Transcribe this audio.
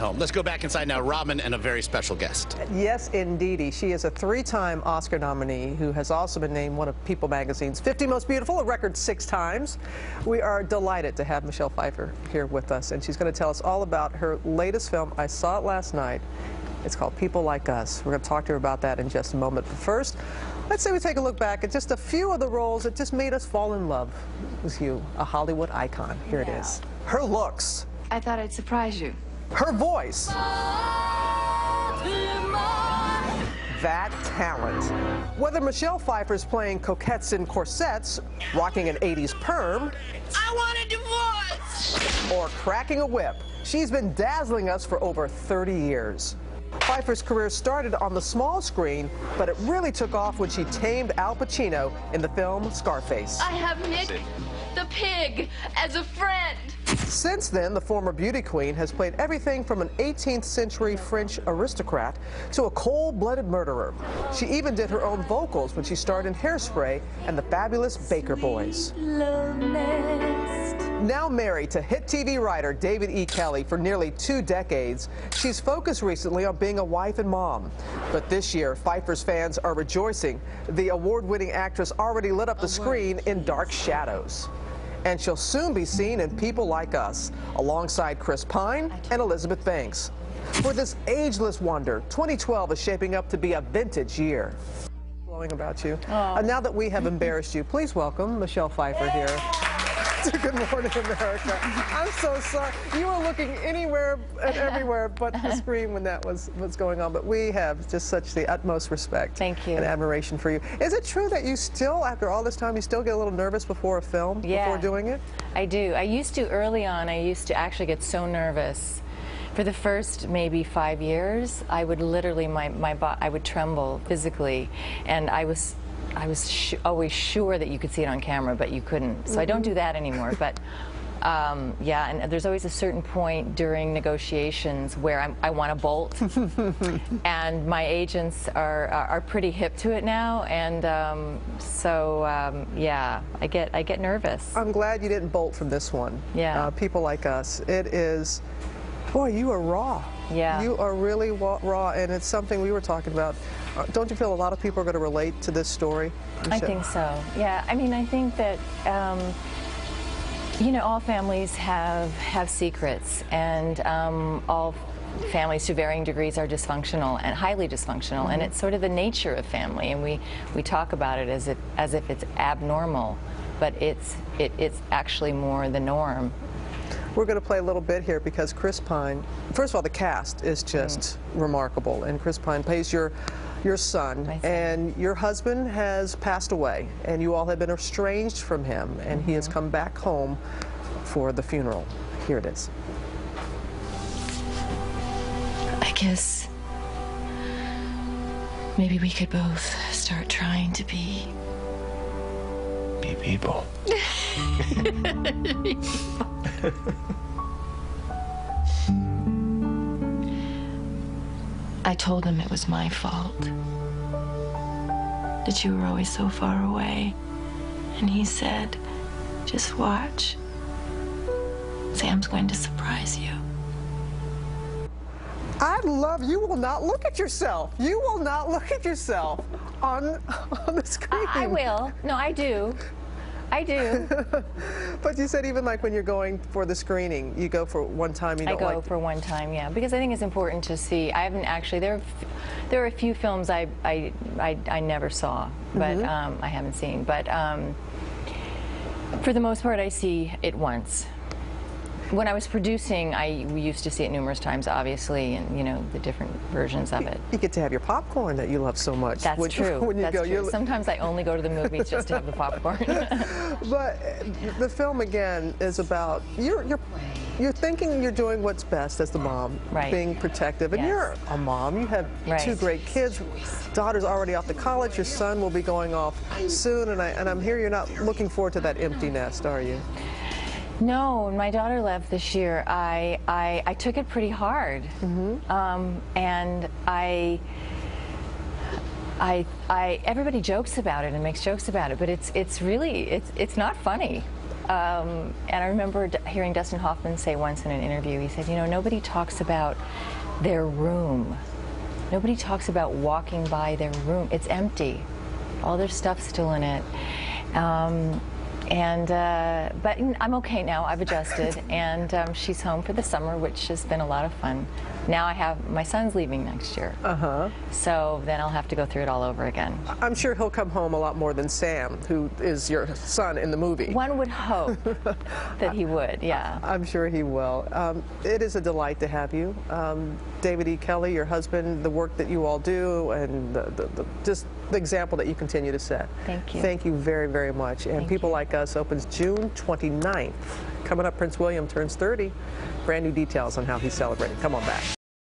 Home. Let's go back inside now. Robin and a very special guest. Yes, indeedy. She is a three-time Oscar nominee who has also been named one of People magazine's 50 Most Beautiful, a record 6 times. We are delighted to have Michelle Pfeiffer here with us, and she's going to tell us all about her latest film. I saw it last night. It's called People Like Us. We're going to talk to her about that in just a moment. But first, let's say we take a look back at just a few of the roles that just made us fall in love with you, a Hollywood icon. Here it is. Her looks. I thought I'd surprise you. Her voice. That talent. Whether Michelle Pfeiffer's playing coquettes in corsets, rocking an 80s perm, I want a divorce! or cracking a whip, she's been dazzling us for over 30 years. Pfeiffer's career started on the small screen, but it really took off when she tamed Al Pacino in the film Scarface. I have Nick the pig as a friend. Since then, the former beauty queen has played everything from an 18th century French aristocrat to a cold-blooded murderer. She even did her own vocals when she starred in Hairspray and the fabulous Baker Boys. Now married to hit TV writer David E. Kelley for nearly 2 decades, she's focused recently on being a wife and mom. But this year, Pfeiffer's fans are rejoicing. The award-winning actress already lit up the screen in Dark Shadows. And she'll soon be seen in People Like Us, alongside Chris Pine and Elizabeth Banks. For this ageless wonder, 2012 is shaping up to be a vintage year. Blowing about you. And now that we have embarrassed you, please welcome Michelle Pfeiffer here to Good Morning America. I'm so sorry. You were looking anywhere and everywhere but the screen when that was going on. But we have just such the utmost respect Thank you. and admiration for you. Is it true that you still, after all this time, you still get a little nervous before a film, before doing it? I do. I used to early on. I used to actually get so nervous. For the first maybe 5 years, I would literally, I would tremble physically, and I was always sure that you could see it on camera, but you couldn't. So I don't do that anymore. But yeah, and there's always a certain point during negotiations where I want to bolt, and my agents are pretty hip to it now, and yeah, I get nervous. I'm glad you didn't bolt from this one. Yeah. People Like Us. It is, boy, you are raw. Yeah. You are really raw, and it's something we were talking about. Don't you feel a lot of people are going to relate to this story? I think so. Yeah. I mean, I think that you know, all families have secrets, and all families to varying degrees are dysfunctional and highly dysfunctional, and it's sort of the nature of family, and we talk about it as if it's abnormal, but it's actually more the norm. We're going to play a little bit here because Chris Pine, first of all, the cast is just remarkable, and Chris Pine plays your son, and your husband has passed away, and you all have been estranged from him, and he has come back home for the funeral. Here it is. I guess maybe we could both start trying to be people. I told him it was my fault, that you were always so far away. And he said, just watch. Sam's going to surprise you. I love, you will not look at yourself. You will not look at yourself on the screen. I will. No, I do. I do. But you said even like when you're going for the screening, you go for one time, you don't like... I go for one time, yeah, because I think it's important to see. I haven't actually, there are a few films I never saw, but I haven't seen. But for the most part, I see it once. When I was producing, we used to see it numerous times, obviously, and you know the different versions of it. You get to have your popcorn that you love so much. That's true. When you go, true. Sometimes I only go to the movies just to have the popcorn. But the film again is about you're thinking you're doing what's best as the mom, being protective, and you're a mom. You have 2 great kids. Daughter's already off to college. Your son will be going off soon, and I'm here. You're not looking forward to that empty nest, are you? No, when my daughter left this year, I took it pretty hard, and everybody jokes about it and makes jokes about it, but it's really not funny. And I remember hearing Dustin Hoffman say once in an interview, he said, you know, nobody talks about their room. Nobody talks about walking by their room. It's empty. All their stuff's still in it. But I'm okay now. I've adjusted, and she's home for the summer, which has been a lot of fun. Now my son's leaving next year. So then I'll have to go through it all over again. I'm sure he'll come home a lot more than Sam, who is your son in the movie. One would hope that he would, yeah. I'm sure he will. It is a delight to have you. David E. Kelley, your husband, the work that you all do, and just the example that you continue to set. Thank you. Thank you very, very much. And People Like Us opens June 29th. Coming up, Prince William turns 30. Brand new details on how he's celebrated. Come on back.